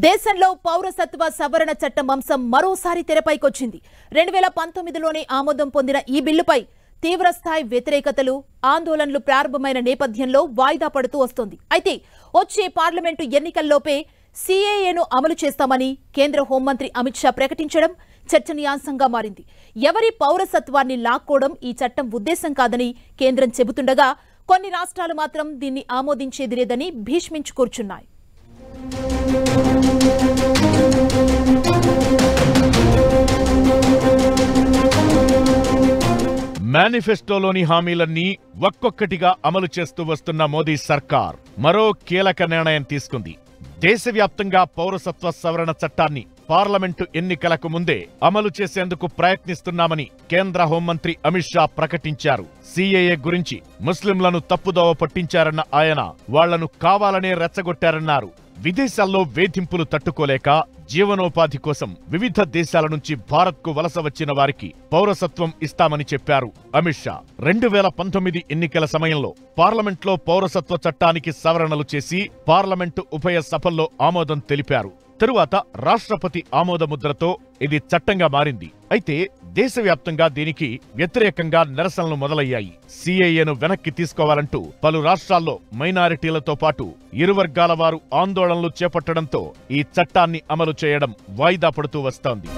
దేశంలో పౌరసత్వ సవరణ చట్టం అంశం మరోసారి తెరపైకొచ్చింది. 2019లోనే ఆమోదం పొందిన ఈ బిల్లుపై తీవ్రస్థాయి వ్యతిరేకతలు, ఆందోళనలు ప్రారంభమైన నేపథ్యంలో వాయిదా పడుతూ వస్తోంది. అయితే వచ్చే పార్లమెంటు ఎన్నికల్లోపే సీఏఏను అమలు చేస్తామని కేంద్ర హోంమంత్రి అమిత్ షా ప్రకటించడం చర్చనీయాంశంగా మారింది. ఎవరి పౌరసత్వాన్ని లాక్కోవడం ఈ చట్టం ఉద్దేశం కాదని కేంద్రం చెబుతుండగా కొన్ని రాష్ట్రాలు మాత్రం దీన్ని ఆమోదించేది లేదని భీష్మించి కూర్చున్నాయి. మేనిఫెస్టోలోని హామీలన్నీ ఒక్కొక్కటిగా అమలు చేస్తూ వస్తున్న మోదీ సర్కార్ మరో కీలక నిర్ణయం తీసుకుంది. దేశవ్యాప్తంగా పౌరసత్వ సవరణ చట్టాన్ని పార్లమెంటు ఎన్నికలకు ముందే అమలు చేసేందుకు ప్రయత్నిస్తున్నామని కేంద్ర హోంమంత్రి అమిత్ షా ప్రకటించారు. సీఏఏ గురించి ముస్లింలను తప్పుదోవ పట్టించారన్న ఆయన వాళ్లను కావాలనే రెచ్చగొట్టారన్నారు. విదేశాల్లో వేధింపులు తట్టుకోలేక జీవనోపాధి కోసం వివిధ దేశాల నుంచి భారత్కు వలస వచ్చిన వారికి పౌరసత్వం ఇస్తామని చెప్పారు అమిత్ షా. 2019 ఎన్నికల సమయంలో పార్లమెంట్లో పౌరసత్వ చట్టానికి సవరణలు చేసి పార్లమెంటు ఉభయ సభల్లో ఆమోదం తెలిపారు. తరువాత రాష్ట్రపతి ఆమోదముద్రతో ఇది చట్టంగా మారింది. అయితే దేశవ్యాప్తంగా దీనికి వ్యతిరేకంగా నిరసనలు మొదలయ్యాయి. సీఏఏను వెనక్కి తీసుకోవాలంటూ పలు రాష్ట్రాల్లో మైనారిటీలతో పాటు ఇరు వర్గాల వారు ఆందోళనలు చేపట్టడంతో ఈ చట్టాన్ని అమలు చేయడం వాయిదా పడుతూ వస్తోంది.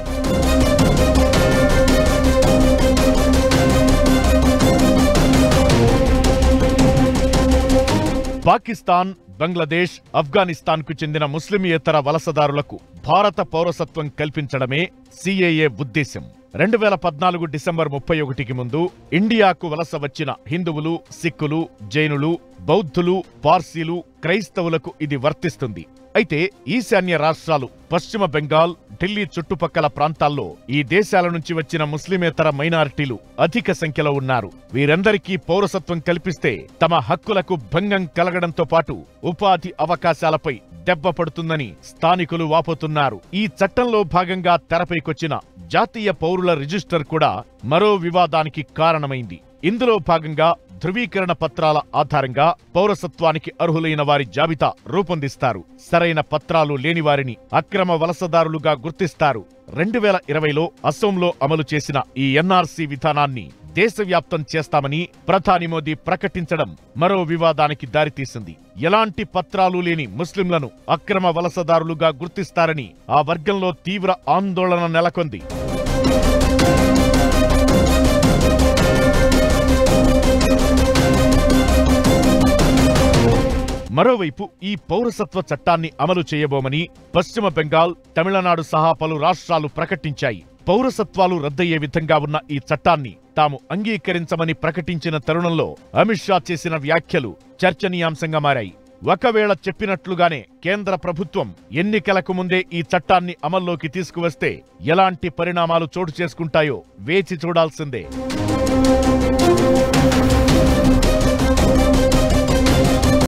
పాకిస్తాన్, బంగ్లాదేశ్, ఆఫ్ఘనిస్తాన్కు చెందిన ముస్లిమేతర వలసదారులకు భారత పౌరసత్వం కల్పించడమే సీఏఏ ఉద్దేశం. 2014 డిసెంబర్ 31కి ముందు ఇండియాకు వలస వచ్చిన హిందువులు, సిక్కులు, జైనులు, బౌద్ధులు, పార్సీలు, క్రైస్తవులకు ఇది వర్తిస్తుంది. అయితే ఈశాన్య రాష్ట్రాలు, పశ్చిమ బెంగాల్, ఢిల్లీ చుట్టుపక్కల ప్రాంతాల్లో ఈ దేశాల నుంచి వచ్చిన ముస్లిమేతర మైనారిటీలు అధిక సంఖ్యలో ఉన్నారు. వీరందరికీ పౌరసత్వం కల్పిస్తే తమ హక్కులకు భంగం కలగడంతో పాటు ఉపాధి అవకాశాలపై దెబ్బ పడుతుందని స్థానికులు వాపోతున్నారు. ఈ చట్టంలో భాగంగా తెరపైకొచ్చిన జాతీయ పౌరుల రిజిస్టర్ కూడా మరో వివాదానికి కారణమైంది. ఇందులో భాగంగా ధృవీకరణ పత్రాల ఆధారంగా పౌరసత్వానికి అర్హులైన వారి జాబితా రూపొందిస్తారు. సరైన పత్రాలు లేని వారిని అక్రమ వలసదారులుగా గుర్తిస్తారు. 2020లో అసోంలో అమలు చేసిన ఈ ఎన్ఆర్సీ విధానాన్ని దేశవ్యాప్తం చేస్తామని ప్రధాని మోదీ ప్రకటించడం మరో వివాదానికి దారితీసింది. ఎలాంటి పత్రాలు లేని ముస్లింలను అక్రమ వలసదారులుగా గుర్తిస్తారని ఆ వర్గంలో తీవ్ర ఆందోళన నెలకొంది. మరోవైపు ఈ పౌరసత్వ చట్టాన్ని అమలు చేయబోమని పశ్చిమ బెంగాల్, తమిళనాడు సహా పలు రాష్ట్రాలు ప్రకటించాయి. పౌరసత్వాలు రద్దయ్యే విధంగా ఉన్న ఈ చట్టాన్ని తాము అంగీకరించమని ప్రకటించిన తరుణంలో అమిత్ షా చేసిన వ్యాఖ్యలు చర్చనీయాంశంగా మారాయి. ఒకవేళ చెప్పినట్లుగానే కేంద్ర ప్రభుత్వం ఎన్నికలకు ముందే ఈ చట్టాన్ని అమల్లోకి తీసుకువస్తే ఎలాంటి పరిణామాలు చోటు చేసుకుంటాయో వేచి చూడాల్సిందే.